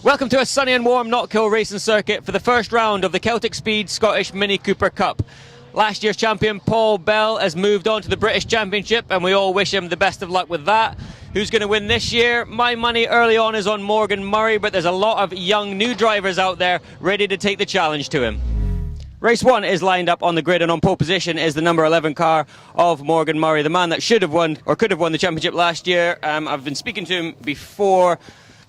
Welcome to a sunny and warm Knockhill racing circuit for the first round of the Celtic Speed Scottish Mini Cooper Cup. Last year's champion Paul Bell has moved on to the British Championship, and we all wish him the best of luck with that. Who's going to win this year? My money early on is on Morgan Murray, but there's a lot of young new drivers out there ready to take the challenge to him. Race 1 is lined up on the grid, and on pole position is the number 11 car of Morgan Murray, the man that should have won or could have won the championship last year. I've been speaking to him before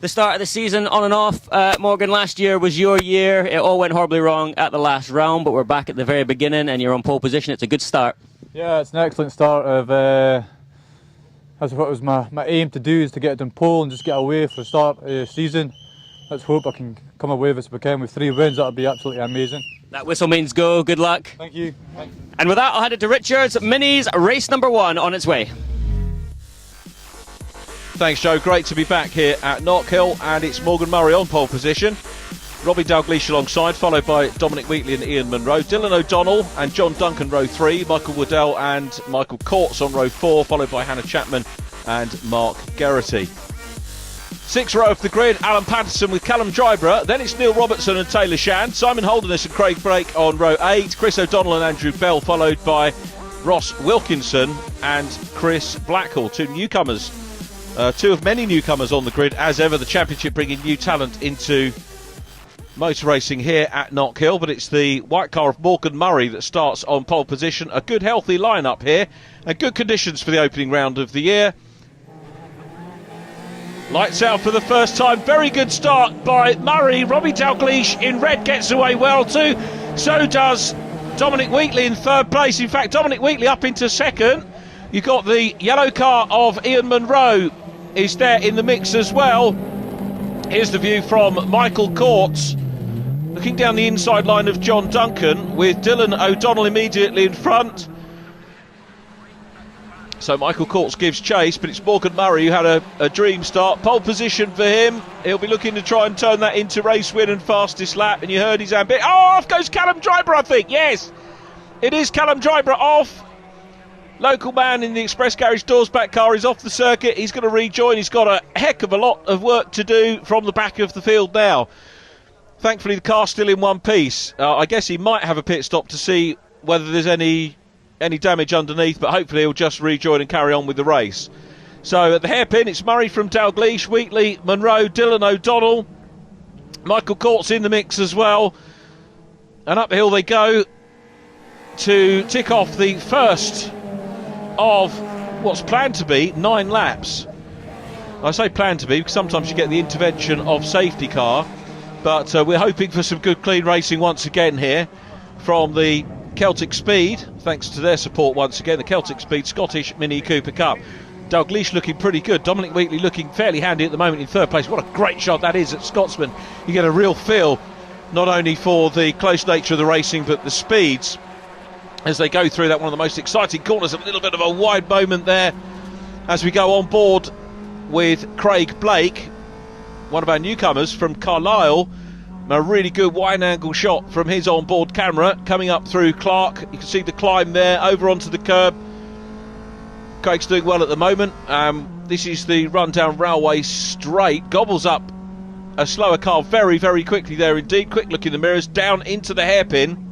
the start of the season, on and off. Morgan, last year was your year. It all went horribly wrong at the last round, but we're back at the very beginning and you're on pole position. It's a good start. Yeah, it's an excellent start. That's what was my aim to do, is to get it in pole and just get away for the start of the season. Let's hope I can come away with, if we can, with 3 wins. That would be absolutely amazing. That whistle means go. Good luck. Thank you. Thanks. And with that, I'll hand it to Richards. Minis race number 1 on its way. Thanks, Joe. Great to be back here at Knockhill, and it's Morgan Murray on pole position. Robbie Dalgleish alongside, followed by Dominic Wheatley and Ian Munro. Dylan O'Donnell and John Duncan row 3. Michael Waddell and Michael Courts on row 4, followed by Hannah Chapman and Mark Geraghty. 6th row of the grid, Alan Patterson with Callum Dryborough. Then it's Neil Robertson and Taylor Shand. Simon Holderness and Craig Blake on row 8. Chris O'Donnell and Andrew Bell, followed by Ross Wilkinson and Chris Blackhall. 2 newcomers. 2 of many newcomers on the grid, as ever. The championship bringing new talent into motor racing here at Knockhill, but it's the white car of Morgan Murray that starts on pole position. A good healthy lineup here and good conditions for the opening round of the year. Lights out for the first time. Very good start by Murray. Robbie Dalgleish in red gets away well too. So does Dominic Wheatley in 3rd place. In fact, Dominic Wheatley up into 2nd. You've got the yellow car of Ian Munro is there in the mix as well. Here's the view from Michael Courts, looking down the inside line of John Duncan, with Dylan O'Donnell immediately in front. So Michael Courts gives chase, but it's Morgan Murray who had a dream start. Pole position for him. He'll be looking to try and turn that into race win and fastest lap. And you heard his ambition. Oh, off goes Callum Dryborough, I think. Yes, it is Callum Dryborough off. Local man in the Express Garage Doorsback car is off the circuit. He's going to rejoin. He's got a heck of a lot of work to do from the back of the field now. Thankfully, the car's still in one piece. I guess he might have a pit stop to see whether there's any damage underneath, but hopefully he'll just rejoin and carry on with the race. So at the hairpin, it's Murray from Dalgleish, Wheatley, Munro, Dylan O'Donnell, Michael Courts in the mix as well. And up the hill they go to tick off the first of what's planned to be 9 laps. I say planned to be because sometimes you get the intervention of safety car, but we're hoping for some good clean racing once again here from the Celtic Speed, thanks to their support once again, the Celtic Speed Scottish Mini Cooper Cup. Dalgleish looking pretty good, Dominic Wheatley looking fairly handy at the moment in 3rd place. What a great shot that is at Scotsman. You get a real feel not only for the close nature of the racing but the speeds as they go through that one of the most exciting corners. A little bit of a wide moment there as we go on board with Craig Blake, one of our newcomers from Carlisle. A really good wide angle shot from his onboard camera coming up through Clark. You can see the climb there over onto the curb. Craig's doing well at the moment. This is the rundown railway straight. Gobbles up a slower car very, very quickly there indeed. Quick look in the mirrors, down into the hairpin,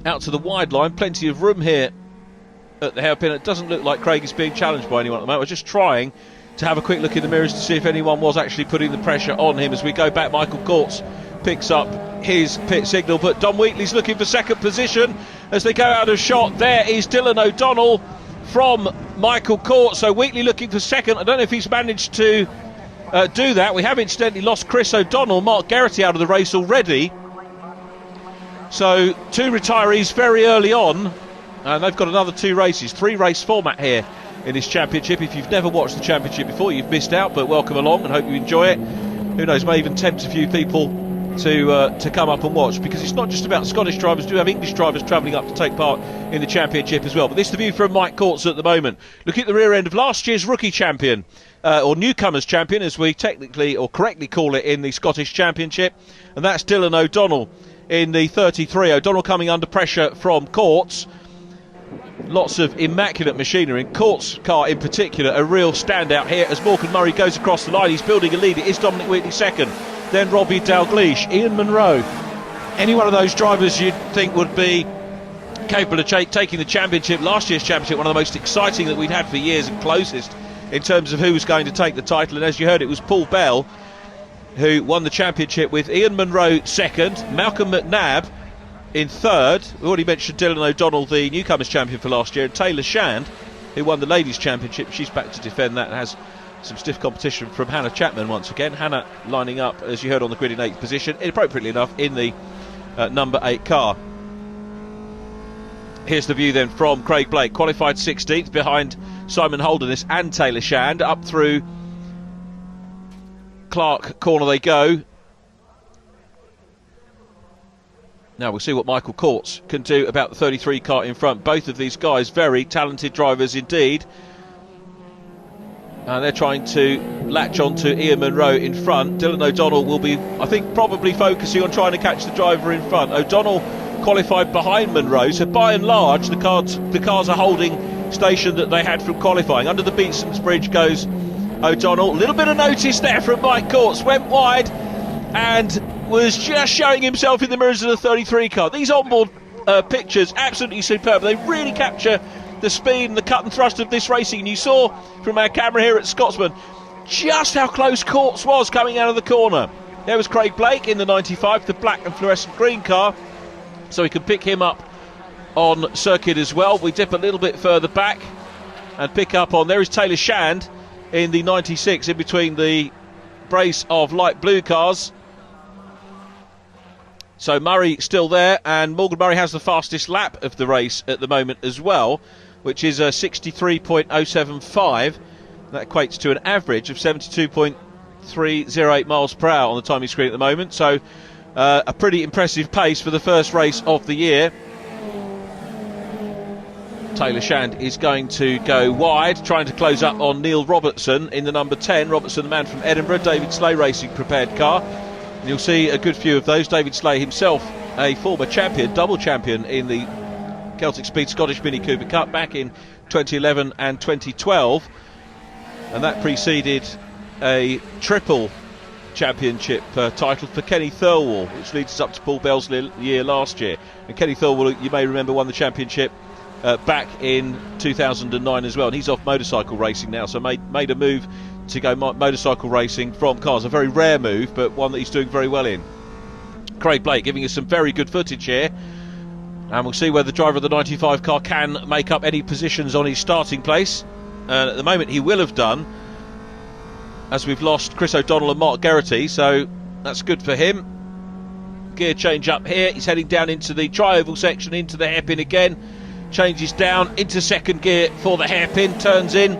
out to the wide line. Plenty of room here at the hairpin. It doesn't look like Craig is being challenged by anyone at the moment. We're just trying to have a quick look in the mirrors to see if anyone was actually putting the pressure on him. As we go back, Michael Courts picks up his pit signal, but Dom Wheatley's looking for 2nd position as they go out of shot. There is Dylan O'Donnell from Michael Courts. So Wheatley looking for 2nd. I don't know if he's managed to do that. We have incidentally lost Chris O'Donnell, Mark Geraghty out of the race already. So 2 retirees very early on, and they've got another 2 races. 3 race format here in this championship. If you've never watched the championship before, you've missed out, but welcome along and hope you enjoy it. Who knows, may even tempt a few people to come up and watch, because it's not just about Scottish drivers. We do have English drivers travelling up to take part in the championship as well. But this is the view from Mike Courts at the moment. Looking at the rear end of last year's rookie champion, or newcomers champion as we technically or correctly call it in the Scottish Championship, and that's Dylan O'Donnell in the 33. O'Donnell coming under pressure from Courts. Lots of immaculate machinery, and Court's car in particular, a real standout here as Morgan Murray goes across the line. He's building a lead. It is Dominic Wheatley second, then Robbie Dalgleish, Ian Munro. Any one of those drivers you'd think would be capable of taking the championship, last year's championship, one of the most exciting that we'd had for years and closest in terms of who was going to take the title. And as you heard, it was Paul Bell who won the championship, with Ian Munro second, Malcolm McNabb in third. We already mentioned Dylan O'Donnell, the newcomers champion for last year, and Taylor Shand, who won the ladies championship. She's back to defend that and has some stiff competition from Hannah Chapman once again. Hannah lining up, as you heard, on the grid in 8th position, appropriately enough, in the number 8 car. Here's the view then from Craig Blake, qualified 16th behind Simon Holderness and Taylor Shand. Up through Clark corner they go. Now we'll see what Michael Courts can do about the 33 car in front. Both of these guys very talented drivers indeed. And they're trying to latch on to Ian Munro in front. Dylan O'Donnell will be, I think, probably focusing on trying to catch the driver in front. O'Donnell qualified behind Munro, so by and large the cars are holding station that they had from qualifying. Under the Beatsons Bridge goes O'Donnell. A little bit of notice there from Mike Courts. Went wide and was just showing himself in the mirrors of the 33 car. These onboard pictures, absolutely superb. They really capture the speed and the cut and thrust of this racing. And you saw from our camera here at Scotsman just how close Courts was coming out of the corner. There was Craig Blake in the 95, the black and fluorescent green car, so we can pick him up on circuit as well. We dip a little bit further back and pick up on, there is Taylor Shand in the 96, in between the brace of light blue cars. So Murray still there, and Morgan Murray has the fastest lap of the race at the moment as well, which is a 63.075. That equates to an average of 72.308 miles per hour on the timing screen at the moment. So a pretty impressive pace for the first race of the year. Taylor Shand is going to go wide, trying to close up on Neil Robertson in the number 10. Robertson, the man from Edinburgh, David Slay Racing prepared car. And you'll see a good few of those. David Slay himself, a former champion, double champion in the Celtic Speed Scottish Mini Cooper Cup back in 2011 and 2012. And that preceded a triple championship title for Kenny Thirlwall, which leads us up to Paul Bell's year last year. And Kenny Thirlwall, you may remember, won the championship back in 2009 as well, and he's off motorcycle racing now, so made a move to go motorcycle racing from cars. A very rare move, but one that he's doing very well in. Craig Blake giving us some very good footage here, and we'll see whether the driver of the 95 car can make up any positions on his starting place. And at the moment he will have done, as we've lost Chris O'Donnell and Mark Geraghty, so that's good for him. Gear change up here, he's heading down into the tri-oval section, into the hairpin again, changes down into second gear for the hairpin, turns in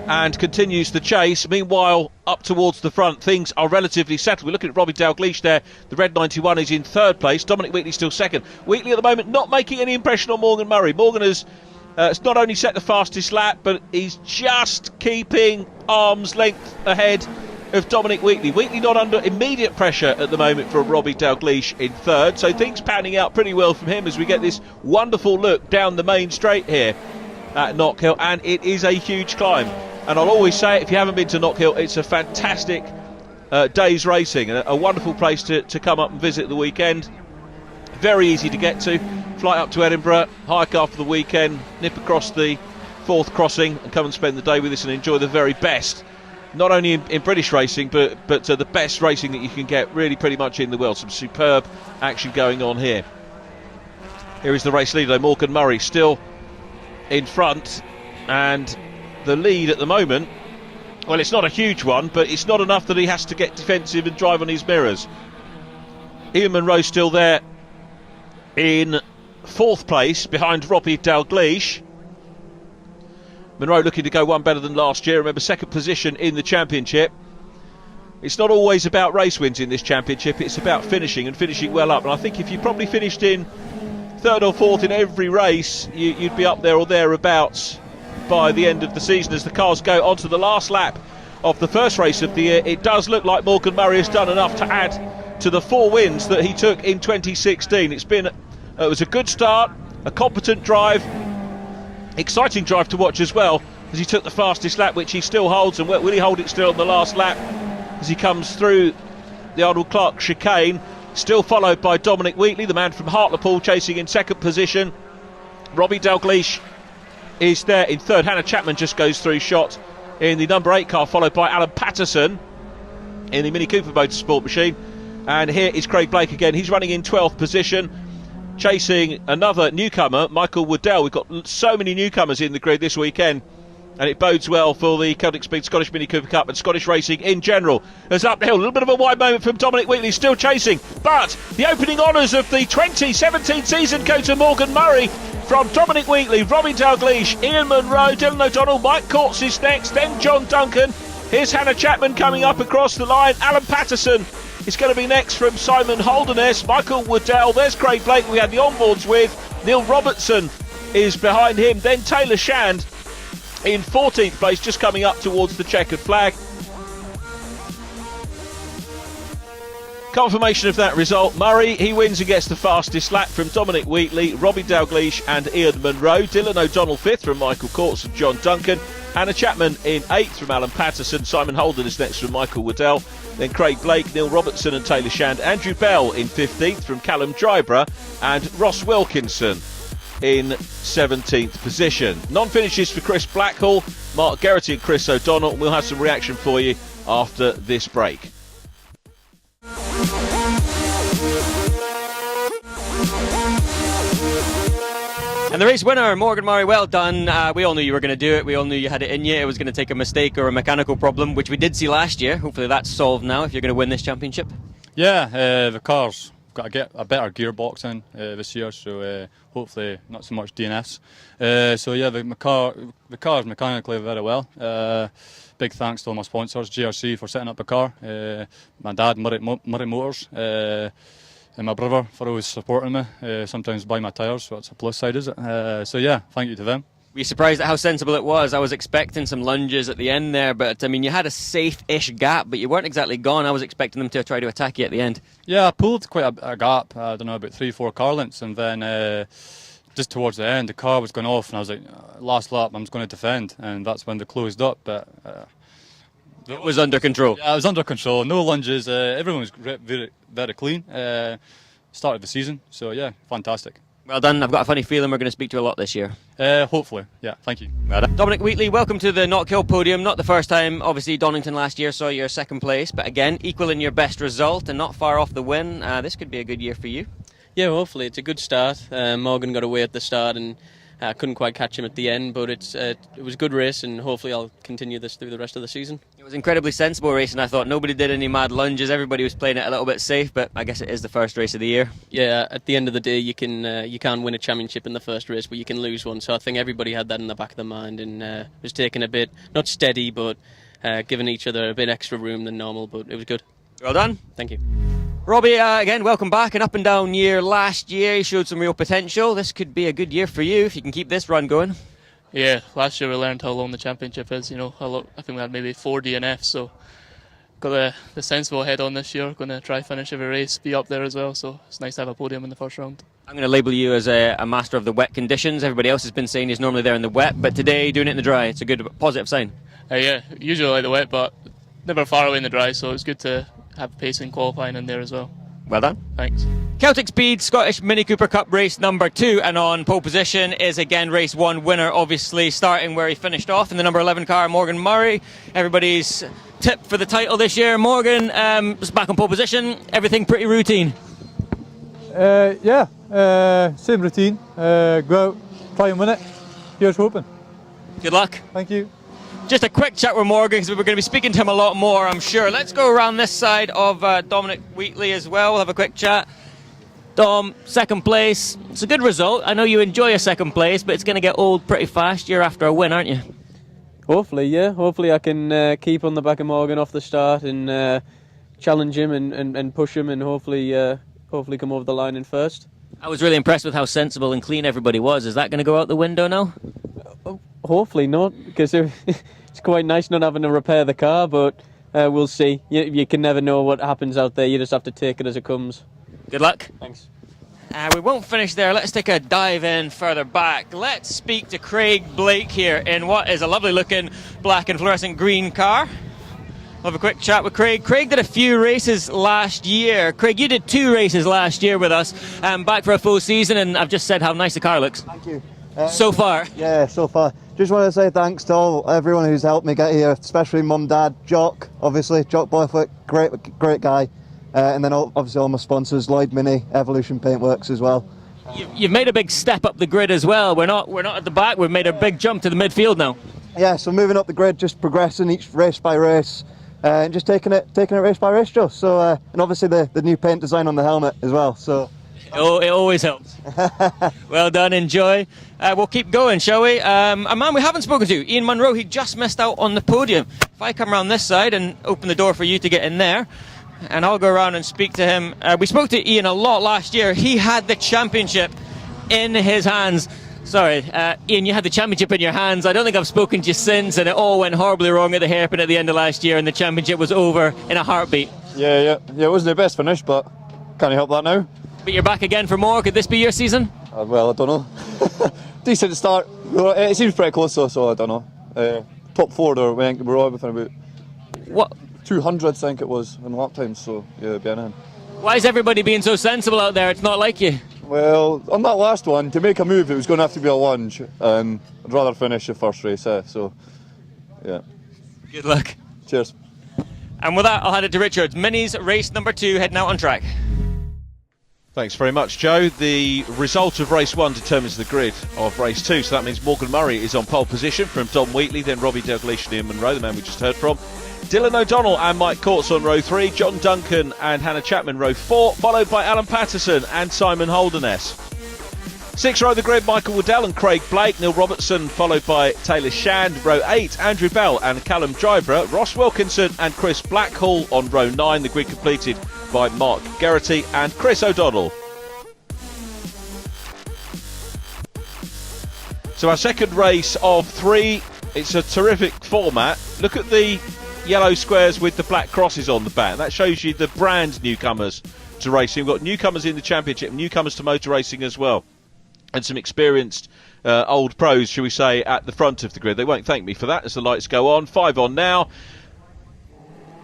and continues the chase. Meanwhile, up towards the front, things are relatively settled. We're looking at Robbie Dalgleish there. The red 91 is in third place. Dominic Wheatley still second. Wheatley at the moment not making any impression on Morgan Murray. Morgan has not only set the fastest lap, but he's just keeping arm's length ahead of Dominic Wheatley. Wheatley not under immediate pressure at the moment from Robbie Dalgleish in third, so things panning out pretty well from him as we get this wonderful look down the main straight here at Knockhill, and it is a huge climb. And I'll always say it, if you haven't been to Knockhill, it's a fantastic day's racing, a wonderful place to come up and visit the weekend. Very easy to get to. Flight up to Edinburgh, hire car for the weekend, nip across the Forth crossing and come and spend the day with us and enjoy the very best, not only in British racing, but the best racing that you can get really pretty much in the world. Some superb action going on here. Here is the race leader, Morgan Murray, still in front, and the lead at the moment, well, it's not a huge one, but it's not enough that he has to get defensive and drive on his mirrors. Ian Munro still there in fourth place behind Robbie Dalgleish. Munro looking to go one better than last year. Remember, second position in the championship. It's not always about race wins in this championship, it's about finishing and finishing well up. And I think if you probably finished in third or fourth in every race, you'd be up there or thereabouts by the end of the season. As the cars go onto the last lap of the first race of the year, it does look like Morgan Murray has done enough to add to the 4 wins that he took in 2016. It was a good start, a competent drive, Exciting drive to watch as well, as he took the fastest lap, which he still holds, and will he hold it still on the last lap as he comes through the Arnold Clark chicane, still followed by Dominic Wheatley, the man from Hartlepool, chasing in second position. Robbie Dalgleish is there in third. Hannah Chapman just goes through shot in the number 8 car, followed by Alan Patterson in the Mini Cooper Motorsport machine. And here is Craig Blake again. He's running in 12th position, chasing another newcomer, Michael Waddell. We've got so many newcomers in the grid this weekend, and it bodes well for the Celtic Speed Scottish Mini Cooper Cup and Scottish racing in general. As up the hill, a little bit of a wide moment from Dominic Wheatley, still chasing, but the opening honours of the 2017 season go to Morgan Murray from Dominic Wheatley, Robbie Dalgleish, Ian Munro, Dylan O'Donnell, Mike Courts is next, then John Duncan. Here's Hannah Chapman coming up across the line. Alan Patterson is going to be next from Simon Holderness. Michael Waddell, there's Craig Blake we had the onboards with. Neil Robertson is behind him, then Taylor Shand in 14th place, just coming up towards the checkered flag. Confirmation of that result, Murray, he wins and gets the fastest lap from Dominic Wheatley, Robbie Dalgleish and Ian Munro. Dylan O'Donnell 5th from Michael Courts and John Duncan. Hannah Chapman in 8th from Alan Patterson. Simon Holden is next from Michael Waddell. Then Craig Blake, Neil Robertson and Taylor Shand. Andrew Bell in 15th from Callum Dryborough. And Ross Wilkinson in 17th position. Non-finishes for Chris Blackhall, Mark Geraghty and Chris O'Donnell. We'll have some reaction for you after this break. And the race winner, Morgan Murray, well done. We all knew you were going to do it. We all knew you had it in you. It was going to take a mistake or a mechanical problem, which we did see last year. Hopefully that's solved now if you're going to win this championship. Yeah, the car's got to get a better gearbox in this year, so hopefully not so much DNFs. So yeah, the car's mechanically very well. Big thanks to all my sponsors, GRC for setting up the car, my dad, Murray Motors, and my brother for always supporting me, sometimes buy my tyres, so that's a plus side, is it? So yeah, thank you to them. Were you surprised at how sensible it was? I was expecting some lunges at the end there, but I mean, you had a safe-ish gap, but you weren't exactly gone. I was expecting them to try to attack you at the end. Yeah, I pulled quite a gap, I don't know, about 3-4 car lengths, and then just towards the end, the car was going off, and I was like, last lap, I'm just going to defend, and that's when they closed up, but... it was under control. Yeah, it was under control, no lunges, everyone was very, very clean, started the season, so yeah, fantastic. Well done. I've got a funny feeling we're going to speak to you a lot this year. Hopefully, yeah, thank you. Well done. Dominic Wheatley, welcome to the Knockhill podium. Not the first time, obviously Donington last year saw you second place, but again, equaling your best result and not far off the win. This could be a good year for you. Yeah, hopefully. It's a good start. Morgan got away at the start and I couldn't quite catch him at the end, but it was a good race and hopefully I'll continue this through the rest of the season. It was incredibly sensible racing, I thought. Nobody did any mad lunges, everybody was playing it a little bit safe, but I guess it is the first race of the year. Yeah, at the end of the day you can't win a championship in the first race, but you can lose one, so I think everybody had that in the back of their mind and was taking a bit, not steady, but giving each other a bit extra room than normal, but it was good. Well done. Thank you. Robbie, again, welcome back. An up and down year last year. You showed some real potential. This could be a good year for you if you can keep this run going. Yeah, last year we learned how long the championship is. You know, I think we had maybe 4 DNFs, so got the sensible head on this year. Going to try finish every race, be up there as well. So it's nice to have a podium in the first round. I'm going to label you as a master of the wet conditions. Everybody else has been saying he's normally there in the wet, but today doing it in the dry. It's a good positive sign. Yeah, usually I like the wet, but never far away in the dry. So it's good to have pace in qualifying in there as well. Well done. Thanks. Celtic Speed Scottish Mini Cooper Cup race number 2, and on pole position is again race 1 winner, obviously starting where he finished off in the number 11 car, Morgan Murray. Everybody's tip for the title this year. Morgan is back on pole position. Everything pretty routine. Yeah, same routine. Go out, try and win it. Here's hoping. Good luck. Thank you. Just a quick chat with Morgan because we're going to be speaking to him a lot more, I'm sure. Let's go around this side of Dominic Wheatley as well. We'll have a quick chat. Dom, second place. It's a good result. I know you enjoy a second place, but it's going to get old pretty fast. You're after a win, aren't you? Hopefully, yeah. Hopefully I can keep on the back of Morgan off the start and challenge him and push him and hopefully come over the line in first. I was really impressed with how sensible and clean everybody was. Is that going to go out the window now? Hopefully not, because it's quite nice not having to repair the car, but we'll see. You can never know what happens out there. You just have to take it as it comes. Good luck. Thanks. We won't finish there. Let's take a dive in further back. Let's speak to Craig Blake here in what is a lovely looking black and fluorescent green car. We'll have a quick chat with Craig. Craig did a few races last year. Craig, you did 2 races last year with us, back for a full season, and I've just said how nice the car looks. Thank you. So far. Yeah, so far. Just want to say thanks to everyone who's helped me get here, especially Mum, Dad, Jock, obviously, Jock Boyfoot, great guy. And then obviously all my sponsors, Lloyd Mini, Evolution Paintworks as well. You've made a big step up the grid as well. We're not at the back, we've made a big jump to the midfield now. Yeah, so moving up the grid, just progressing each race by race. And just taking it race by race, Joe. So, and obviously the new paint design on the helmet as well. So, it always helps. Well done, enjoy. We'll keep going, shall we? A man we haven't spoken to, Ian Munro. He just missed out on the podium. If I come around this side and open the door for you to get in there, and I'll go around and speak to him. We spoke to Ian a lot last year. He had the championship in his hands. Sorry, Ian, you had the championship in your hands. I don't think I've spoken to you since, and it all went horribly wrong at the hairpin at the end of last year, and the championship was over in a heartbeat. Yeah, it wasn't the best finish, but can't help that now. But you're back again for more. Could this be your season? Well, I don't know. Decent start. It seems pretty close though, so I don't know. Top 4 there, we're all within about what 200, I think it was, in lap times, so yeah, it'd be anything. Why is everybody being so sensible out there? It's not like you. Well, on that last one, to make a move, it was going to have to be a lunge. I'd rather finish the first race, so yeah. Good luck. Cheers. And with that, I'll hand it to Richard. Minis race number 2 heading out on track. Thanks very much, Joe. The result of race 1 determines the grid of race 2, so that means Morgan Murray is on pole position from Dom Wheatley, then Robbie Dalglish and Ian Munro, the man we just heard from. Dylan O'Donnell and Mike Courts on row 3, John Duncan and Hannah Chapman row 4, followed by Alan Patterson and Simon Holderness. 6th row of the grid, Michael Waddell and Craig Blake, Neil Robertson, followed by Taylor Shand. Row 8, Andrew Bell and Callum Dryborough, Ross Wilkinson and Chris Blackhall on row 9, the grid completed by Mark Geraghty and Chris O'Donnell. So our second race of 3, it's a terrific format. Look at the yellow squares with the black crosses on the back. That shows you the brand newcomers to racing. We've got newcomers in the championship, newcomers to motor racing as well, and some experienced old pros, shall we say, at the front of the grid. They won't thank me for that as the lights go on. 5 on now.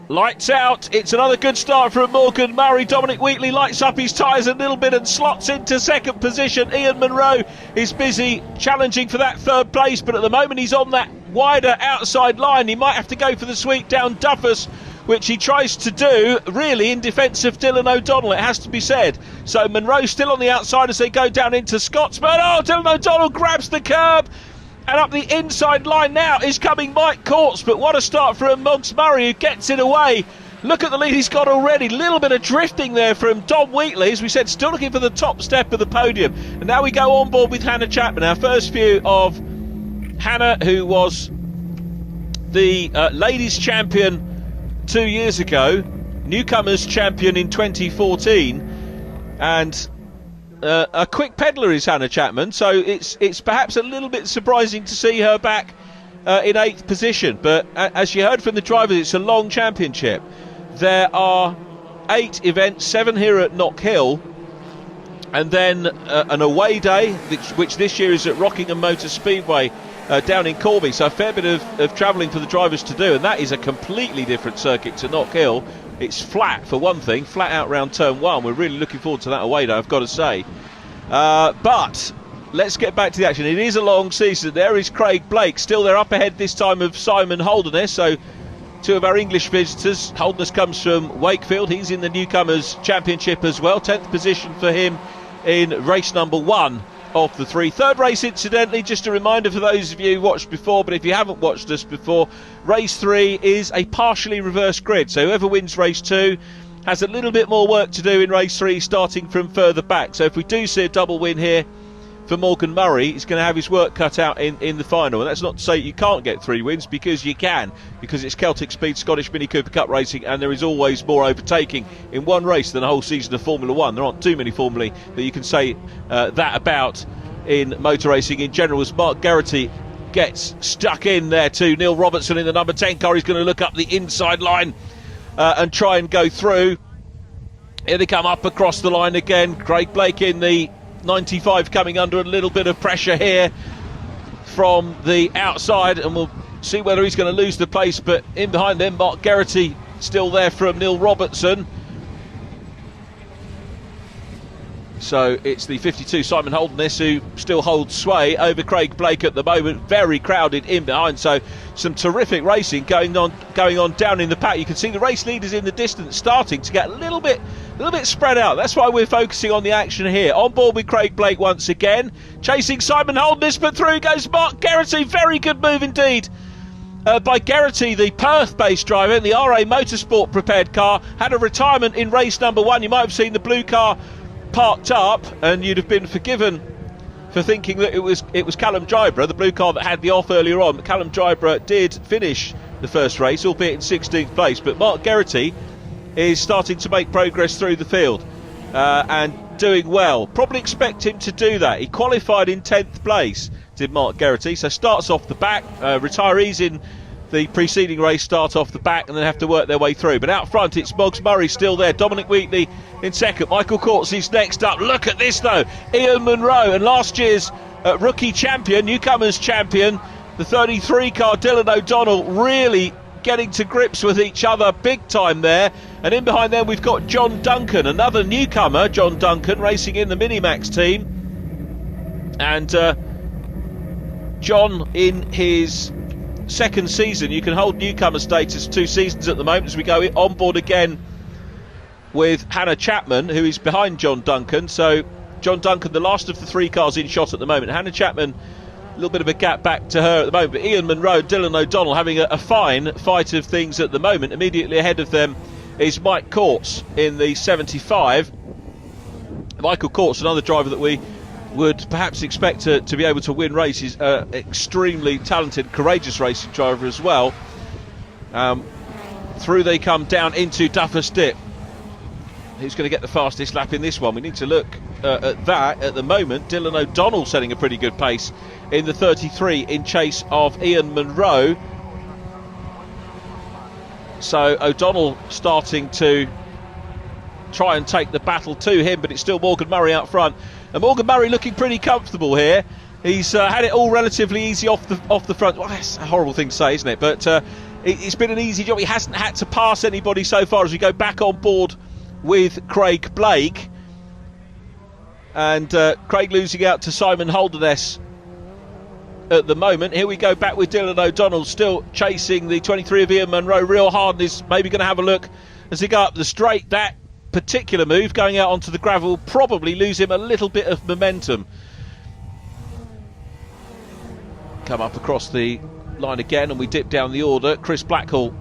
Lights out. It's another good start from Morgan Murray. Dominic Wheatley lights up his tyres a little bit and slots into second position. Ian Munro is busy challenging for that 3rd place, but at the moment he's on that wider outside line. He might have to go for the sweep down Duffus, which he tries to do, really, in defence of Dylan O'Donnell, it has to be said. So Munro still on the outside as they go down into Scotsman. Oh, Dylan O'Donnell grabs the curb. And up the inside line now is coming Mike Courts, but what a start from Morgan Murray, who gets it away. Look at the lead he's got already. Little bit of drifting there from Dom Wheatley, as we said, still looking for the top step of the podium. And now we go on board with Hannah Chapman. Our first view of Hannah, who was the ladies champion 2 years ago, newcomers champion in 2014, and a quick peddler is Hannah Chapman, so it's perhaps a little bit surprising to see her back in 8th position. But as you heard from the drivers, it's a long championship. There are 8 events, 7 here at Knockhill, and then an away day, which this year is at Rockingham Motor Speedway down in Corby. So a fair bit of travelling for the drivers to do, and that is a completely different circuit to Knockhill. It's flat, for one thing, flat out round turn 1. We're really looking forward to that away day, I've got to say. But let's get back to the action. It is a long season. There is Craig Blake, still there up ahead this time of Simon Holderness. So 2 of our English visitors. Holderness comes from Wakefield. He's in the Newcomers Championship as well. 10th position for him in race number 1 of the 3. 3rd race, incidentally, just a reminder for those of you who watched before, but if you haven't watched us before, race 3 is a partially reversed grid, so whoever wins race 2 has a little bit more work to do in race 3, starting from further back. So if we do see a double win here for Morgan Murray, he's going to have his work cut out in the final. And that's not to say you can't get 3 wins, because you can, because it's Celtic Speed Scottish Mini Cooper Cup racing, and there is always more overtaking in one race than a whole season of Formula 1. There aren't too many formulae that you can say that about in motor racing in general, as Mark Geraghty gets stuck in there too. Neil Robertson in the number 10 car, he's going to look up the inside line and try and go through. Here they come up across the line again. Craig Blake in the 95 coming under a little bit of pressure here from the outside, and we'll see whether he's going to lose the place. But in behind them, Mark Geraghty still there from Neil Robertson. So it's the 52 Simon Holderness who still holds sway over Craig Blake at the moment. Very crowded in behind, so some terrific racing going on down in the pack. You can see the race leaders in the distance starting to get a little bit spread out. That's why we're focusing on the action here. On board with Craig Blake once again, chasing Simon Holderness, but through goes Mark Geraghty. Very good move indeed by Geraghty, the Perth-based driver in the RA Motorsport prepared car. Had a retirement in race number 1. You might have seen the blue car parked up, and you'd have been forgiven for thinking that it was Callum Dryborough, the blue car that had the off earlier on. But Callum Dryborough did finish the first race, albeit in 16th place. But Mark Geraghty is starting to make progress through the field and doing well. Probably expect him to do that. He qualified in 10th place, did Mark Geraghty, so starts off the back. Retirees in the preceding race start off the back and then have to work their way through. But out front, it's Moggs Murray still there. Dominic Wheatley in second. Michael Courtsy's next up. Look at this though. Ian Munro, and last year's rookie champion, newcomers champion, the 33 car Dylan O'Donnell, really getting to grips with each other big time there. And in behind them we've got John Duncan, another newcomer, John Duncan, racing in the Minimax team. And John in his second season. You can hold newcomer status 2 seasons at the moment, as we go on board again with Hannah Chapman, who is behind John Duncan. So John Duncan, the last of the 3 cars in shot at the moment. Hannah Chapman, a little bit of a gap back to her at the moment. But Ian Munro, Dylan O'Donnell having a fine fight of things at the moment. Immediately ahead of them is Mike Courts in the 75. Michael Courts, another driver that we would perhaps expect to be able to win races. Extremely talented, courageous racing driver as well. Through they come down into Duffus Dip. Who's going to get the fastest lap in this one? We need to look at that. At the moment, Dylan O'Donnell setting a pretty good pace in the 33 in chase of Ian Munro. So O'Donnell starting to try and take the battle to him, but it's still Morgan Murray out front. And Morgan Murray looking pretty comfortable here. He's had it all relatively easy off the front. Well, that's a horrible thing to say, isn't it? But it's been an easy job. He hasn't had to pass anybody so far, as we go back on board with Craig Blake. And Craig losing out to Simon Holderness at the moment. Here we go back with Dylan O'Donnell still chasing the 23 of Ian Munro. Real hard is maybe going to have a look as they go up the straight. That particular move going out onto the gravel probably lose him a little bit of momentum. Come up across the line again and we dip down the order. Chris Blackhall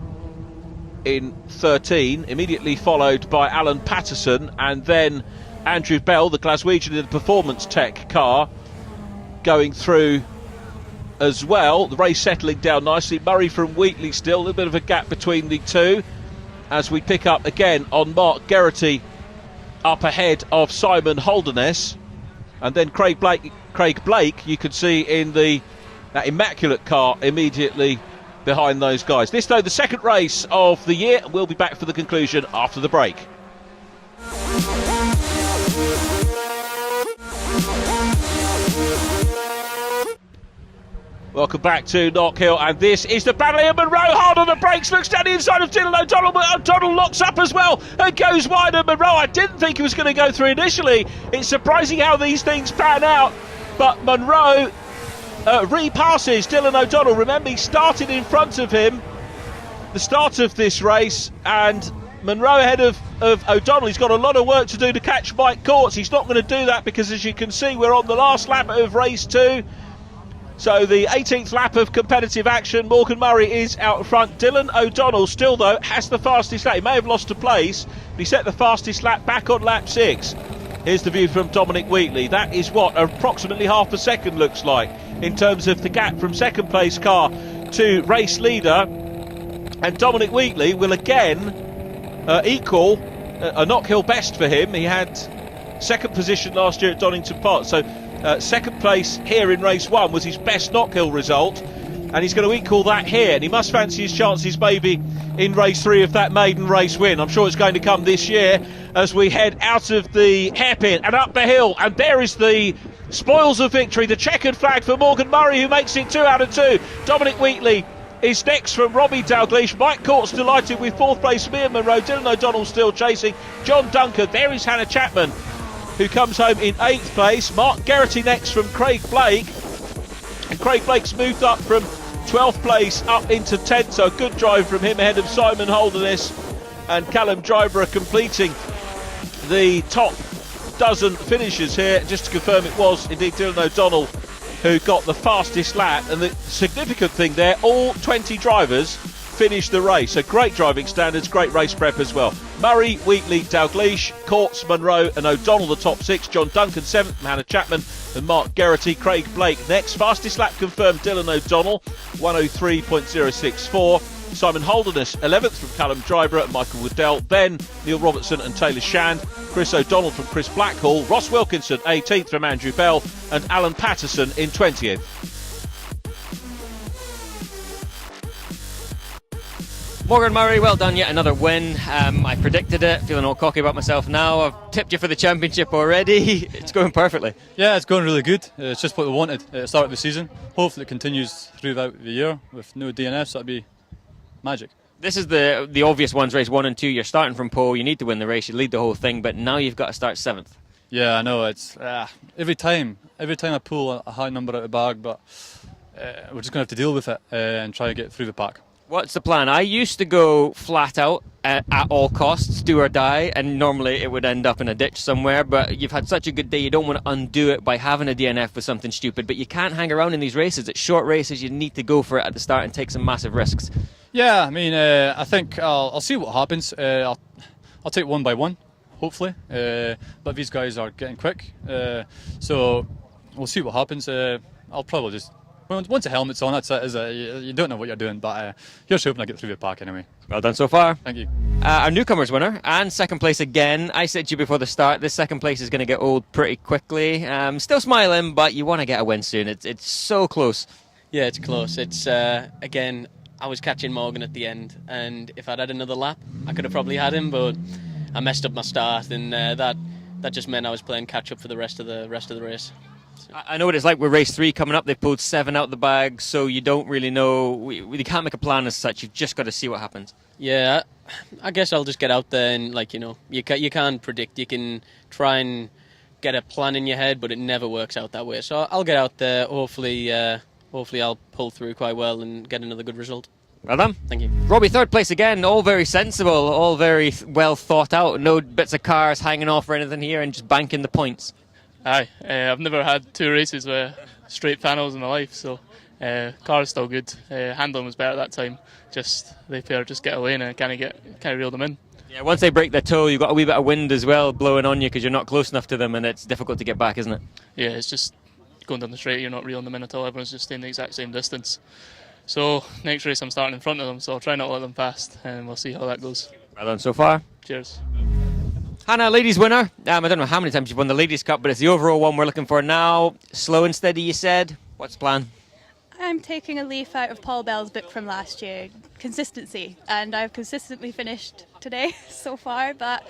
in 13, immediately followed by Alan Patterson, and then Andrew Bell, the Glaswegian in the Performance Tech car, going through as well. The race settling down nicely. Murray from Wheatley still, a little bit of a gap between the two, as we pick up again on Mark Geraghty up ahead of Simon Holderness. And then Craig Blake you can see in that immaculate car immediately behind those guys. This though, the second race of the year. We'll be back for the conclusion after the break. Welcome back to Knockhill, and this is the battle here. Munro hard on the brakes, looks down the inside of Dylan O'Donnell, but O'Donnell locks up as well and goes wide. And Munro, I didn't think he was going to go through initially. It's surprising how these things pan out, but Munro repasses Dylan O'Donnell. Remember, he started in front of him the start of this race, and Munro ahead of O'Donnell. He's got a lot of work to do to catch Mike Courts. He's not going to do that because, as you can see, we're on the last lap of race 2. So the 18th lap of competitive action. Morgan Murray is out front. Dylan O'Donnell still, though, has the fastest lap. He may have lost a place, but he set the fastest lap back on lap 6. Here's the view from Dominic Wheatley. That is what approximately half a second looks like in terms of the gap from second place car to race leader. And Dominic Wheatley will again equal a Knockhill best for him. He had second position last year at Donington Park. So second place here in race 1 was his best Knockhill result, and he's going to equal that here, and he must fancy his chances maybe in race 3 of that maiden race win. I'm sure it's going to come this year. as we head out of the hairpin and up the hill, and there is the spoils of victory, the checkered flag for Morgan Murray, who makes it 2 out of 2. Dominic Wheatley is next from Robbie Dalgleish. Mike Court's delighted with 4th place. Ian Munro, Dylan O'Donnell still chasing. John Duncan, there is Hannah Chapman, who comes home in 8th place. Mark Geraghty next from Craig Blake, and Craig Blake's moved up from 12th place up into 10th, so a good drive from him ahead of Simon Holderness and Callum Dryborough completing the top dozen finishers here. Just to confirm, it was indeed Dylan O'Donnell who got the fastest lap, and the significant thing there, all 20 drivers finished the race. So great driving standards, great race prep as well. Murray, Wheatley, Dalgleish, Courts, Munro and O'Donnell the top 6. John Duncan 7th, Hannah Chapman and Mark Geraghty. Craig Blake next. Fastest lap confirmed, Dylan O'Donnell 103.064. Simon Holderness 11th from Callum Dryborough and Michael Waddell. Then Neil Robertson and Taylor Shand. Chris O'Donnell from Chris Blackhall. Ross Wilkinson 18th from Andrew Bell, and Alan Patterson in 20th. Morgan Murray, well done, yet another win. I predicted it, feeling all cocky about myself now. I've tipped you for the championship already. It's going perfectly. Yeah, it's going really good. It's just what we wanted at the start of the season. Hopefully it continues throughout the year with no DNFs. That'd be magic. This is the obvious ones, race 1 and 2. You're starting from pole, you need to win the race, you lead the whole thing, but now you've got to start 7th. Yeah, I know. It's every time I pull a high number out of the bag, but we're just going to have to deal with it and try and get through the pack. What's the plan? I used to go flat out at all costs, do or die, and normally it would end up in a ditch somewhere, but you've had such a good day, you don't want to undo it by having a DNF with something stupid, but you can't hang around in these races. It's short races, you need to go for it at the start and take some massive risks. Yeah, I mean, I think I'll see what happens. I'll take one by one, hopefully, but these guys are getting quick, so we'll see what happens. I'll probably just, once the helmet's on, that's it, is it? You don't know what you're doing, but here's hoping I get through the pack anyway. Well done so far. Thank you. Our newcomers winner and 2nd place again. I said to you before the start, this 2nd place is going to get old pretty quickly. Still smiling, but you want to get a win soon. It's so close. Yeah, it's close. It's again, I was catching Morgan at the end, and if I'd had another lap, I could have probably had him, but I messed up my start, and that just meant I was playing catch up for the rest of the race. So. I know what it's like with race 3 coming up. They've pulled 7 out the bag, so you don't really know. We can't make a plan as such. You've just got to see what happens. Yeah, I guess I'll just get out there and, you can't predict. You can try and get a plan in your head, but it never works out that way. So I'll get out there. Hopefully I'll pull through quite well and get another good result. Well done. Thank you. Robbie, 3rd place again. All very sensible, all very well thought out. No bits of cars hanging off or anything here, and just banking the points. Aye, I've never had 2 races with straight panels in my life, so car's still good. Handling was better that time. Just they pair just get away and I kind of reel them in. Yeah, once they break their toe, you've got a wee bit of wind as well blowing on you because you're not close enough to them, and it's difficult to get back, isn't it? Yeah, it's just going down the straight, you're not reeling them in at all. Everyone's just staying the exact same distance. So next race I'm starting in front of them, so I'll try not to let them past, and we'll see how that goes. Well done so far. Cheers. Hannah, ladies winner. I don't know how many times you've won the Ladies' Cup, but it's the overall one we're looking for now. Slow and steady, you said. What's the plan? I'm taking a leaf out of Paul Bell's book from last year, consistency, and I've consistently finished today so far, but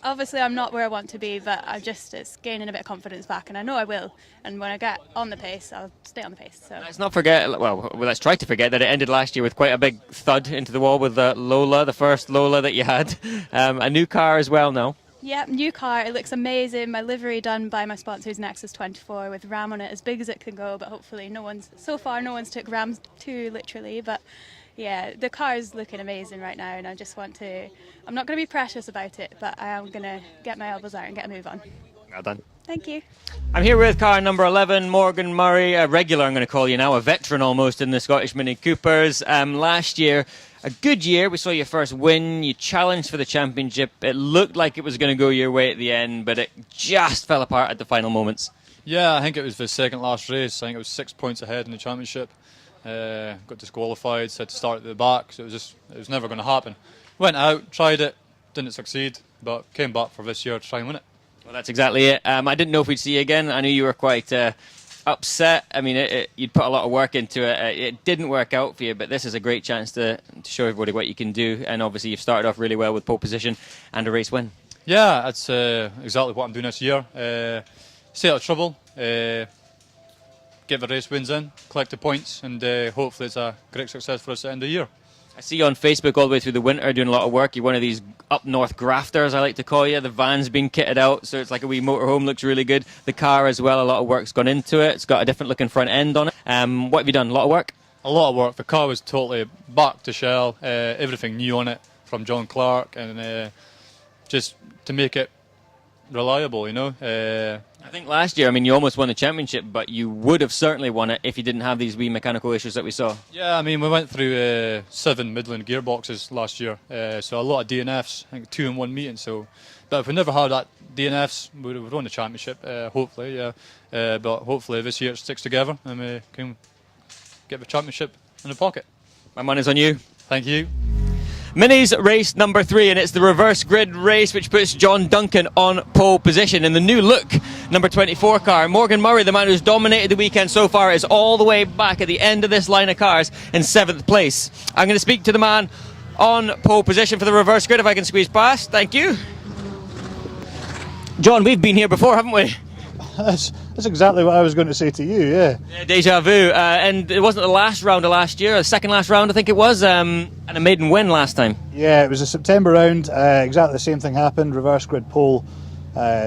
obviously I'm not where I want to be, but it's gaining a bit of confidence back, and I know I will, and when I get on the pace, I'll stay on the pace. So let's not forget, let's try to forget that it ended last year with quite a big thud into the wall with Lola, the first Lola that you had. A new car as well now. Yeah, new car, it looks amazing. My livery done by my sponsors, Nexus 24, with Ram on it, as big as it can go, but hopefully no one's took Ram too literally, but yeah, the car is looking amazing right now, and I just I'm not going to be precious about it, but I am going to get my elbows out and get a move on. Well done. Thank you. I'm here with car number 11, Morgan Murray, a regular I'm going to call you now, a veteran almost in the Scottish Mini Coopers. Last year, a good year, we saw your first win, you challenged for the championship, it looked like it was going to go your way at the end, but it just fell apart at the final moments. Yeah, I think it was the second last race. I think it was 6 points ahead in the championship. Got disqualified, so had to start at the back, so it was never going to happen. Went out, tried it, didn't succeed, but came back for this year to try and win it. Well, that's exactly it. I didn't know if we'd see you again. I knew you were quite upset. I mean, you'd put a lot of work into it. It didn't work out for you, but this is a great chance to show everybody what you can do. And obviously, you've started off really well with pole position and a race win. Yeah, that's exactly what I'm doing this year. Stay out of trouble, get the race wins in, collect the points, and hopefully it's a great success for us at the end of the year. I see you on Facebook all the way through the winter doing a lot of work. You're one of these up north grafters, I like to call you. The van's been kitted out, so it's like a wee motorhome, looks really good. The car as well, a lot of work's gone into it. It's got a different looking front end on it. What have you done? A lot of work? A lot of work. The car was totally back to shell, everything new on it from John Clark, and just to make it reliable, you know. I think last year, I mean, you almost won the championship, but you would have certainly won it if you didn't have these wee mechanical issues that we saw. Yeah, I mean, we went through 7 Midland gearboxes last year, so a lot of DNFs, I think 2 in 1 meeting. So, but if we never had that DNFs, we would have won the championship, hopefully, yeah. But hopefully this year it sticks together and we can get the championship in the pocket. My money's on you. Thank you. Minis race number 3, and it's the reverse grid race, which puts John Duncan on pole position in the new look number 24 car. Morgan Murray, the man who's dominated the weekend so far, is all the way back at the end of this line of cars in 7th place. I'm going to speak to the man on pole position for the reverse grid, if I can squeeze past. Thank you. John, we've been here before, haven't we? That's exactly what I was going to say to you, yeah. Deja vu. And it wasn't the last round of last year, the second last round I think it was, and a maiden win last time. Yeah, it was a September round, exactly the same thing happened, reverse grid pole.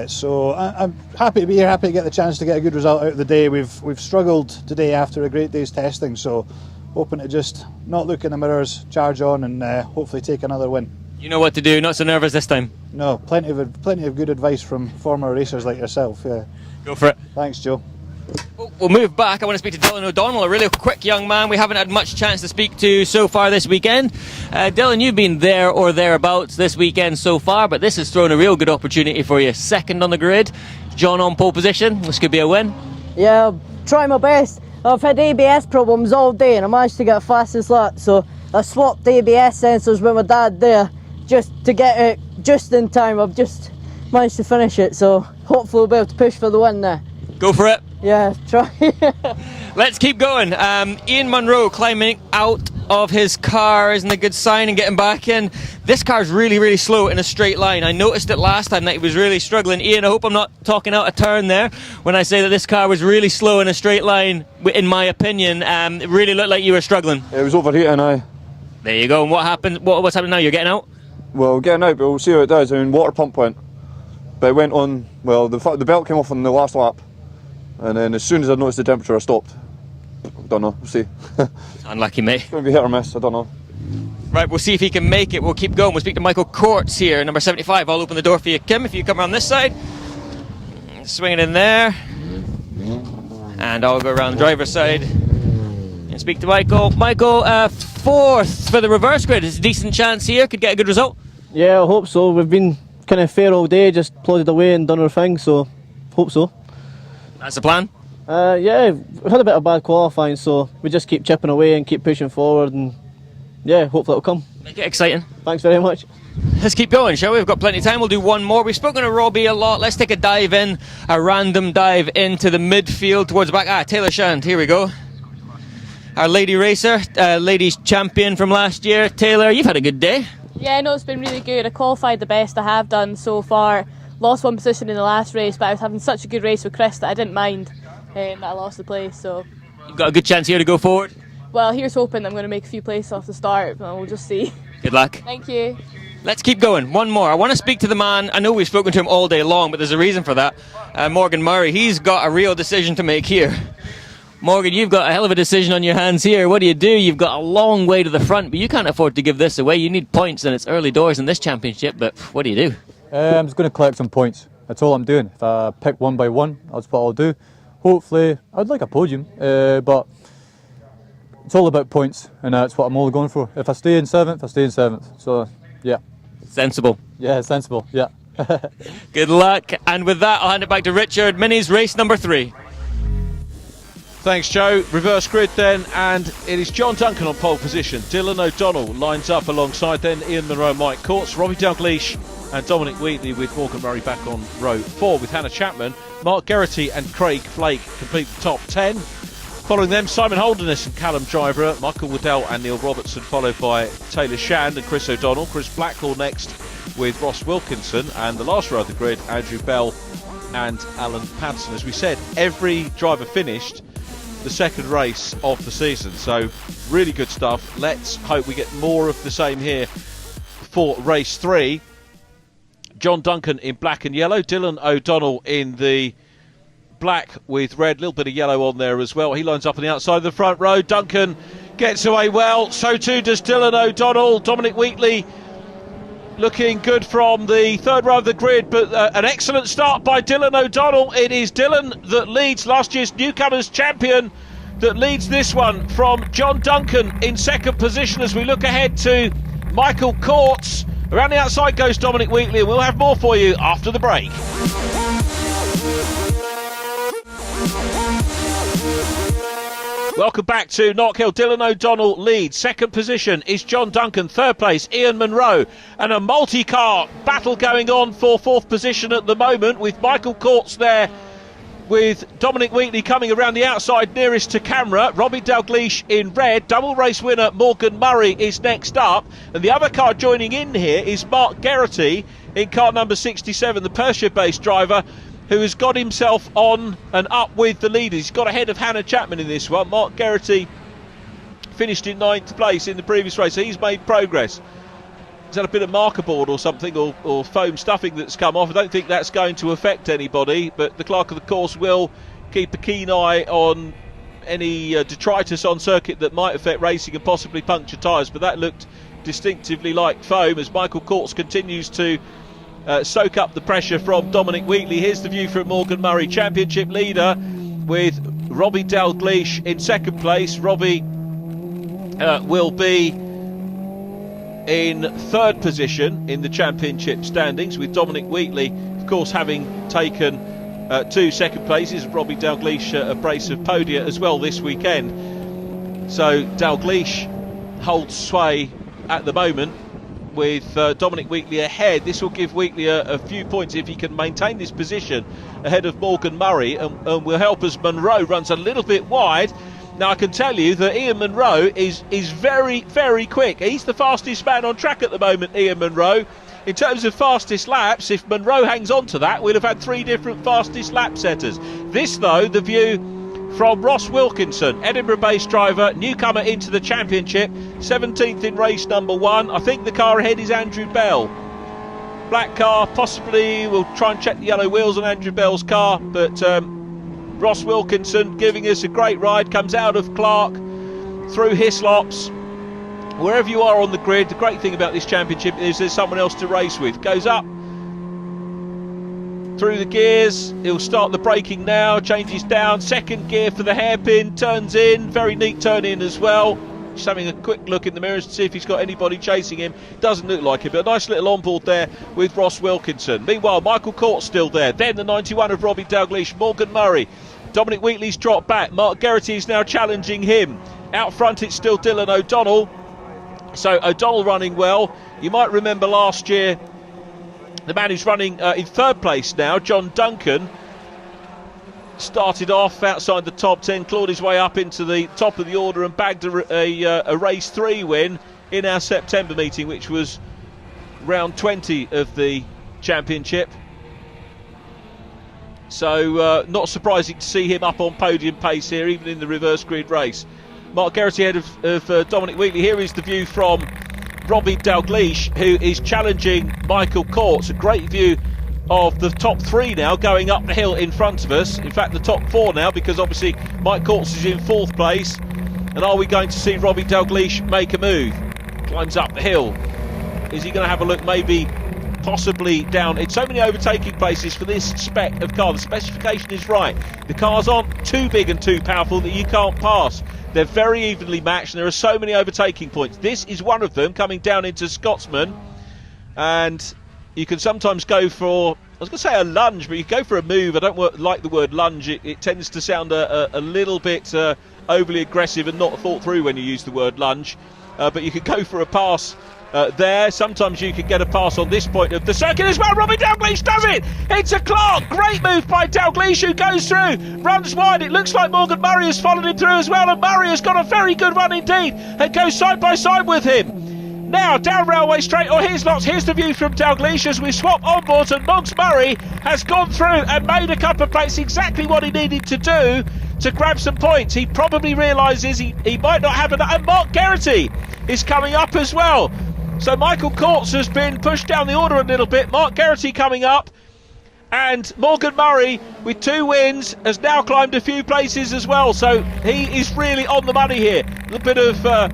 So I'm happy to be here, happy to get the chance to get a good result out of the day. We've struggled today after a great day's testing, so hoping to just not look in the mirrors, charge on and hopefully take another win. You know what to do, not so nervous this time. No, plenty of good advice from former racers like yourself, yeah. Go for it. Thanks, Joe. We'll move back. I want to speak to Dylan O'Donnell, a really quick young man we haven't had much chance to speak to so far this weekend. Dylan, you've been there or thereabouts this weekend so far, but this has thrown a real good opportunity for you. Second on the grid, John on pole position. This could be a win. Yeah, I'll try my best. I've had ABS problems all day and I managed to get fastest lap, so I swapped the ABS sensors with my dad there just to get it just in time. I've just managed to finish it, so hopefully we'll be able to push for the win there. Go for it. Yeah, try. Let's keep going. Ian Munro climbing out of his car isn't a good sign and getting back in. This car's really, really slow in a straight line. I noticed it last time that he was really struggling. Ian, I hope I'm not talking out of turn there when I say that this car was really slow in a straight line, in my opinion. It really looked like you were struggling. It was overheating, aye. There you go. And what happened? What's happening now? You're getting out? Well, getting out, but we'll see how it does. I mean, water pump went. But it went on, well, the belt came off on the last lap. And then as soon as I noticed the temperature, I stopped. Don't know, we'll see. Unlucky, mate. It's going to be hit or miss, I don't know. Right, we'll see if he can make it. We'll keep going. We'll speak to Michael Courts here, number 75. I'll open the door for you, Kim, if you come around this side. Swing it in there. And I'll go around the driver's side and speak to Michael. Michael, 4th for the reverse grid. It's a decent chance here. Could get a good result. Yeah, I hope so. We've been kind of fair all day, just plodded away and done our thing, so hope so. That's the plan? Yeah, we've had a bit of bad qualifying, so we just keep chipping away and keep pushing forward, and yeah, hopefully it'll come. Make it exciting. Thanks very much. Let's keep going, shall we? We've got plenty of time. We'll do one more. We've spoken to Robbie a lot. Let's take a dive in, a random dive into the midfield towards the back. Taylor Shand, here we go. Our lady racer, ladies champion from last year. Taylor, you've had a good day. Yeah, no, it's been really good. I qualified the best I have done so far. Lost one position in the last race, but I was having such a good race with Chris that I didn't mind that I lost the place. So you've got a good chance here to go forward. Well, here's hoping I'm going to make a few places off the start, but we'll just see. Good luck. Thank you. Let's keep going. One more. I want to speak to the man. I know we've spoken to him all day long, but there's a reason for that. Morgan Murray. He's got a real decision to make here. Morgan, you've got a hell of a decision on your hands here. What do? You've got a long way to the front, but you can't afford to give this away. You need points, and it's early doors in this championship, but what do you do? I'm just going to collect some points. That's all I'm doing. If I pick one by one, that's what I'll do. Hopefully, I'd like a podium, but it's all about points, and that's what I'm all going for. If I stay in 7th, I stay in 7th. So, yeah. Sensible. Yeah, sensible, yeah. Good luck. And with that, I'll hand it back to Richard. Minis race number 3. Thanks, Joe. Reverse grid then, and it is John Duncan on pole position. Dylan O'Donnell lines up alongside then Ian Munro, Mike Courts, Robbie Dalgleish and Dominic Wheatley, with Morgan Murray back on row 4 with Hannah Chapman. Mark Geraghty and Craig Blake complete the top 10. Following them, Simon Holderness and Callum Driver, Michael Waddell and Neil Robertson, followed by Taylor Shand and Chris O'Donnell. Chris Blackwell next with Ross Wilkinson, and the last row of the grid, Andrew Bell and Alan Padson. As we said, every driver finished the second race of the season, so really good stuff. Let's hope we get more of the same here for race 3. John Duncan in black and yellow, Dylan O'Donnell in the black with red, a little bit of yellow on there as well. He lines up on the outside of the front row. Duncan gets away well, so too does Dylan O'Donnell. Dominic Wheatley looking good from the third row of the grid, but an excellent start by Dylan O'Donnell. It is Dylan that leads, last year's newcomers champion, that leads this one from John Duncan in second position as we look ahead to Michael Courts. Around the outside goes Dominic Wheatley, and we'll have more for you after the break. Welcome back to Knockhill. Dylan O'Donnell leads. Second position is John Duncan. Third place, Ian Munro. And a multi-car battle going on for fourth position at the moment, with Michael Courts there, with Dominic Wheatley coming around the outside nearest to camera. Robbie Dalgleish in red. Double race winner Morgan Murray is next up. And the other car joining in here is Mark Geraghty in car number 67, the Perthshire-based driver, who has got himself on and up with the leaders. He's got ahead of Hannah Chapman in this one. Mark Geraghty finished in 9th place in the previous race, so he's made progress. He's had a bit of marker board or something, or foam stuffing that's come off. I don't think that's going to affect anybody, but the clerk of the course will keep a keen eye on any detritus on circuit that might affect racing and possibly puncture tyres. But that looked distinctively like foam as Michael Courts continues to soak up the pressure from Dominic Wheatley. Here's the view from Morgan Murray, championship leader, with Robbie Dalgleish in second place. Robbie will be in third position in the championship standings, with Dominic Wheatley, of course, having taken 2 second places. Robbie Dalgleish a brace of podia as well this weekend. So Dalgleish holds sway at the moment, with Dominic Wheatley ahead. This will give Wheatley a few points if he can maintain this position ahead of Morgan Murray, and will help as Munro runs a little bit wide. Now I can tell you that Ian Munro is very, very quick. He's the fastest man on track at the moment, Ian Munro. In terms of fastest laps, if Munro hangs on to that, we'll have had 3 different fastest lap setters. This, though, the view from Ross Wilkinson, Edinburgh-based driver, newcomer into the championship, 17th in race number 1. I think the car ahead is Andrew Bell. Black car, possibly. We'll try and check the yellow wheels on Andrew Bell's car, but Ross Wilkinson giving us a great ride, comes out of Clark, through Hislops. Wherever you are on the grid, the great thing about this championship is there's someone else to race with. Goes up through the gears, he'll start the braking now, changes down, second gear for the hairpin, turns in, very neat turn in as well. Just having a quick look in the mirrors to see if he's got anybody chasing him. Doesn't look like it, but a nice little onboard there with Ross Wilkinson. Meanwhile, Michael Courts still there. Then the 91 of Robbie Dalgleish, Morgan Murray. Dominic Wheatley's dropped back. Mark Geraghty is now challenging him. Out front, it's still Dylan O'Donnell. So O'Donnell running well. You might remember last year, the man who's running in third place now, John Duncan, started off outside the top 10, clawed his way up into the top of the order and bagged a race 3 win in our September meeting, which was round 20 of the championship. So not surprising to see him up on podium pace here, even in the reverse grid race. Mark Geraghty ahead of Dominic Wheatley. Here is the view from Robbie Dalgleish, who is challenging Michael Courts. A great view of the top 3 now going up the hill in front of us. In fact, the top 4 now, because obviously Mike Courts is in 4th place. And are we going to see Robbie Dalgleish make a move? Climbs up the hill. Is he going to have a look maybe possibly down? It's so many overtaking places for this spec of car. The specification is right. The cars aren't too big and too powerful that you can't pass. They're very evenly matched and there are so many overtaking points. This is one of them, coming down into Scotsman. And you can sometimes go for, I was going to say a lunge, but you go for a move. I don't like the word lunge. It tends to sound a little bit overly aggressive and not thought through when you use the word lunge. But you could go for a pass there. Sometimes you can get a pass on this point of the circuit as well. Robbie Dalgleish does it. It's a Clark. Great move by Dalgleish, who goes through, runs wide. It looks like Morgan Murray has followed him through as well, and Murray has got a very good run indeed and goes side by side with him. Now, down Railway Straight, here's the view from Dalgleish as we swap onboards, and Mugs Murray has gone through and made a couple of plates, exactly what he needed to do to grab some points. He probably realises he might not have enough, and Mark Geraghty is coming up as well. So Michael Courts has been pushed down the order a little bit. Mark Geraghty coming up, and Morgan Murray with 2 wins has now climbed a few places as well, so he is really on the money here. A little bit of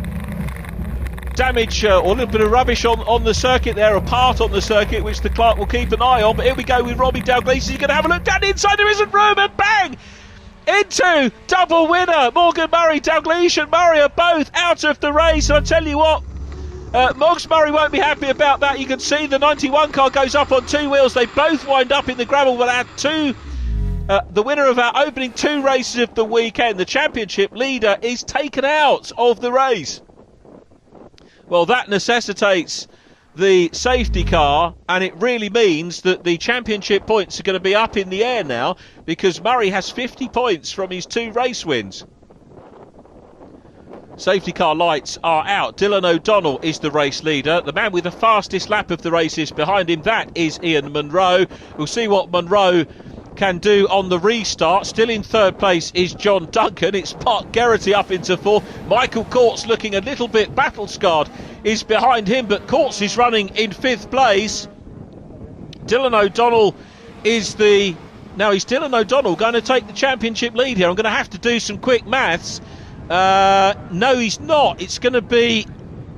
damage or a little bit of rubbish on the circuit there, a part on the circuit which the clerk will keep an eye on. But here we go with Robbie Dalgleish. He's going to have a look down the inside, there isn't room, and bang! Into double winner. Morgan Murray, Dalgleish and Murray are both out of the race. And I tell you what, Mugs Murray won't be happy about that. You can see the 91 car goes up on 2 wheels. They both wind up in the gravel. But the winner of our opening 2 races of the weekend, the championship leader, is taken out of the race. Well, that necessitates the safety car, and it really means that the championship points are going to be up in the air now, because Murray has 50 points from his 2 race wins. Safety car lights are out. Dylan O'Donnell is the race leader. The man with the fastest lap of the race is behind him. That is Ian Munro. We'll see what Munro can do on the restart. Still in 3rd place is John Duncan. It's Mark Geraghty up into 4th. Michael Courts, looking a little bit battle-scarred, is behind him, but Courts is running in 5th place. Dylan O'Donnell is he's Dylan O'Donnell going to take the championship lead here. I'm going to have to do some quick maths. No, he's not. It's going to be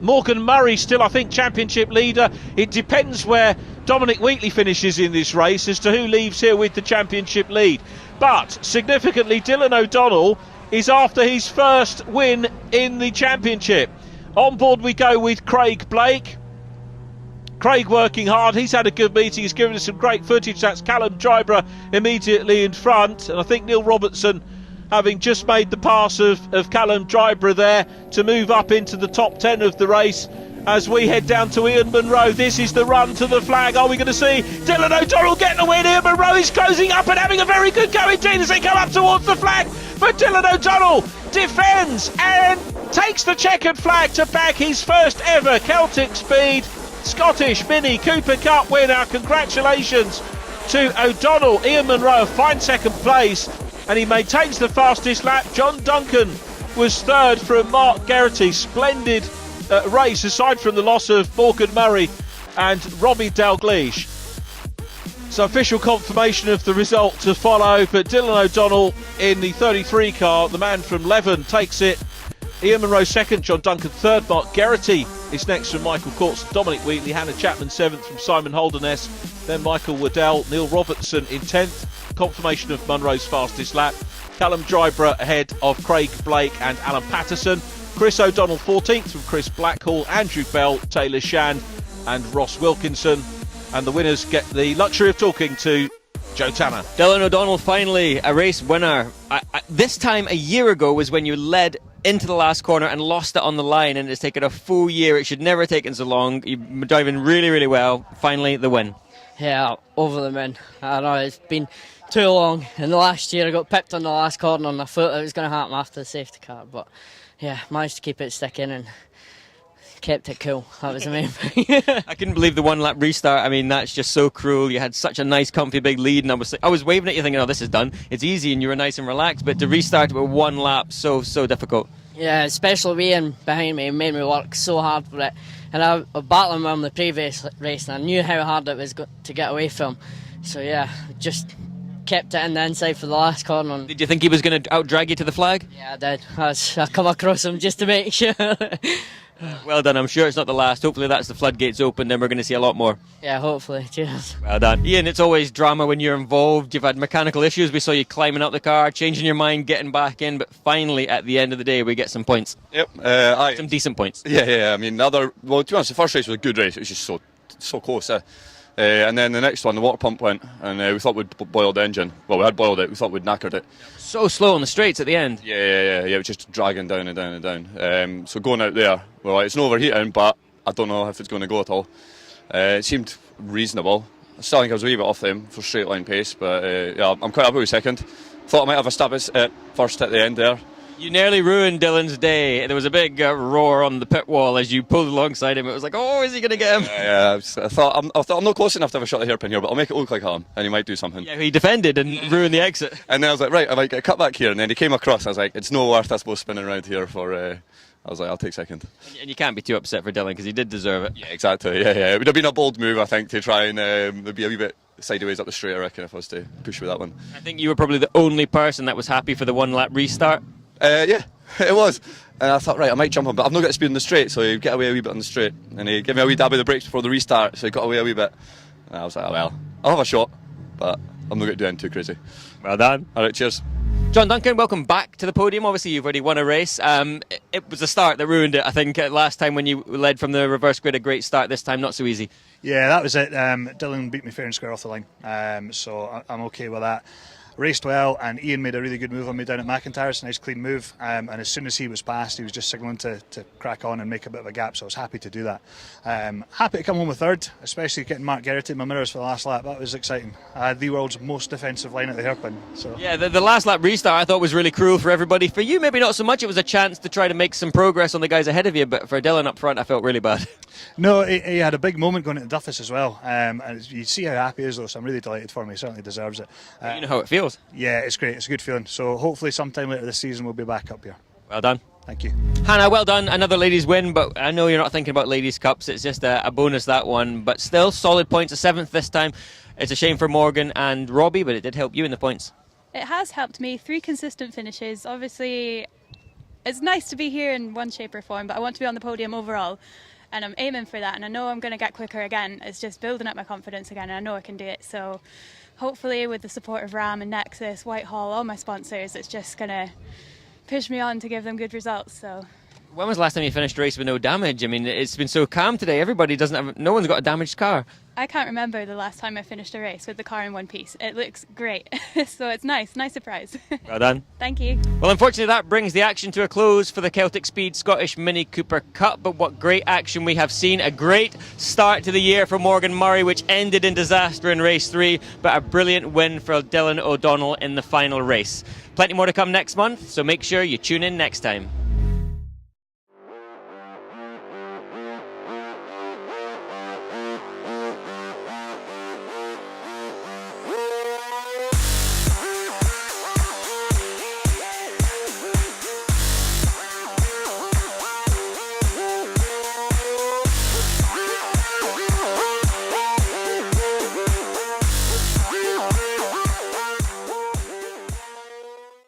Morgan Murray still, I think, championship leader. It depends where Dominic Wheatley finishes in this race as to who leaves here with the championship lead. But significantly, Dylan O'Donnell is after his first win in the championship. On board we go with Craig Blake. Craig working hard. He's had a good meeting. He's given us some great footage. That's Callum Dryborough immediately in front. And I think Neil Robertson, having just made the pass of Callum Dryborough there to move up into the top 10 of the race. As we head down to Ian Munro, this is the run to the flag. Are we going to see Dylan O'Donnell get the win? Ian Munro is closing up and having a very good go indeed as they come up towards the flag. But Dylan O'Donnell defends and takes the checkered flag to back his first ever Celtic Speed Scottish Mini Cooper Cup winner. Congratulations to O'Donnell. Ian Munro, fine 2nd place, and he maintains the fastest lap. John Duncan was 3rd from Mark Geraghty. Splendid race, aside from the loss of Morgan Murray and Robbie Dalgleish. So official confirmation of the result to follow, but Dylan O'Donnell in the 33 car, the man from Leven, takes it. Ian Munro 2nd, John Duncan 3rd, Mark Geraghty is next from Michael Courts, Dominic Wheatley, Hannah Chapman 7th from Simon Holderness, then Michael Waddell, Neil Robertson in 10th. Confirmation of Munro's fastest lap. Callum Dryborough ahead of Craig Blake and Alan Patterson. Chris O'Donnell 14th from Chris Blackhall, Andrew Bell, Taylor Shand and Ross Wilkinson. And the winners get the luxury of talking to Joe Tanner. Dylan O'Donnell, finally a race winner. This time a year ago was when you led into the last corner and lost it on the line, and it's taken a full year. It should never have taken so long. You've been driving really, really well. Finally, the win. Yeah, over the moon. I know it's been too long. And the last year I got pipped on the last corner and I thought it was going to happen after the safety car. But yeah, managed to keep it sticking and kept it cool. That was the main thing. I couldn't believe the 1 lap restart. I mean, that's just so cruel. You had such a nice, comfy, big lead, and I was waving at you thinking, oh, this is done. It's easy, and you were nice and relaxed. But to restart it with 1 lap, so difficult. Yeah, especially Ian behind me made me work so hard for it. And I was battling with him the previous race, and I knew how hard it was to get away from. So yeah, just kept it in the inside for the last corner. Did you think he was going to out-drag you to the flag? Yeah, I did. I come across him just to make sure. Well done. I'm sure it's not the last. Hopefully that's the floodgates open and we're going to see a lot more. Yeah, hopefully. Cheers. Well done. Ian, it's always drama when you're involved. You've had mechanical issues. We saw you climbing out the car, changing your mind, getting back in, but finally at the end of the day we get some points. Yep. Some decent points. Yeah. I mean, to be honest, the first race was a good race. It was just so close. And then the next one, the water pump went, and we thought we'd boiled the engine. Well, we had boiled it. We thought we'd knackered it. So slow on the straights at the end. Yeah. It was just dragging down and down and down. So going out there, well, it's not overheating, but I don't know if it's going to go at all. It seemed reasonable. I still think I was a wee bit off them for straight line pace, but yeah, I'm quite happy with 2nd. Thought I might have a stab at first at the end there. You nearly ruined Dylan's day. There was a big roar on the pit wall as you pulled alongside him. It was like, oh, is he going to get him? Yeah, I thought I'm not close enough to have a shot of hairpin here, but I'll make it look like I am, and he might do something. Yeah, he defended and ruined the exit. And then I was like, right, I might get a cut back here, and then he came across. I was like, it's no worth us both spinning around here for. I was like, I'll take second. And you can't be too upset for Dylan because he did deserve it. Yeah, exactly. Yeah. It would have been a bold move, I think, to try and be a wee bit sideways up the straight, I reckon, if I was to push with that one. I think you were probably the only person that was happy for the 1 lap restart. Yeah, it was. And I thought, right, I might jump on, but I've not got speed in the straight, so he'd get away a wee bit on the straight. And he gave me a wee dab of the brakes before the restart, so he got away a wee bit. And I was like, oh, well, I'll have a shot, but I'm not going to do anything too crazy. Well done. All right, cheers. John Duncan, welcome back to the podium. Obviously, you've already won a race. It was the start that ruined it, I think, last time when you led from the reverse grid. A great start, this time not so easy. Yeah, that was it. Dylan beat me fair and square off the line, so I'm okay with that. Raced well, and Ian made a really good move on me down at McIntyre. It's a nice clean move, and as soon as he was passed, he was just signalling to crack on and make a bit of a gap, so I was happy to do that. Happy to come home with third, especially getting Mark Garrett in my mirrors for the last lap. That was exciting. I had the world's most defensive line at the hairpin. So. Yeah, the last lap restart I thought was really cruel for everybody. For you, maybe not so much. It was a chance to try to make some progress on the guys ahead of you, but for Dylan up front, I felt really bad. No, he had a big moment going into Duffus as well, and you see how happy he is though, so I'm really delighted for him. He certainly deserves it. You know how it feels. Yeah, it's great. It's a good feeling. So hopefully sometime later this season we'll be back up here. Well done. Thank you. Hannah, well done. Another ladies win, but I know you're not thinking about ladies cups. It's just a bonus, that one. But still, solid points. A 7th this time. It's a shame for Morgan and Robbie, but it did help you in the points. It has helped me. 3 consistent finishes. Obviously, it's nice to be here in one shape or form, but I want to be on the podium overall. And I'm aiming for that, and I know I'm going to get quicker again. It's just building up my confidence again, and I know I can do it. So hopefully with the support of Ram and Nexus, Whitehall, all my sponsors, it's just going to push me on to give them good results. So. When was the last time you finished a race with no damage? I mean, it's been so calm today. No one's got a damaged car. I can't remember the last time I finished a race with the car in one piece. It looks great. So it's nice surprise. Well done. Thank you. Well, unfortunately, that brings the action to a close for the Celtic Speed Scottish Mini Cooper Cup. But what great action we have seen. A great start to the year for Morgan Murray, which ended in disaster in race 3, but a brilliant win for Dylan O'Donnell in the final race. Plenty more to come next month, so make sure you tune in next time.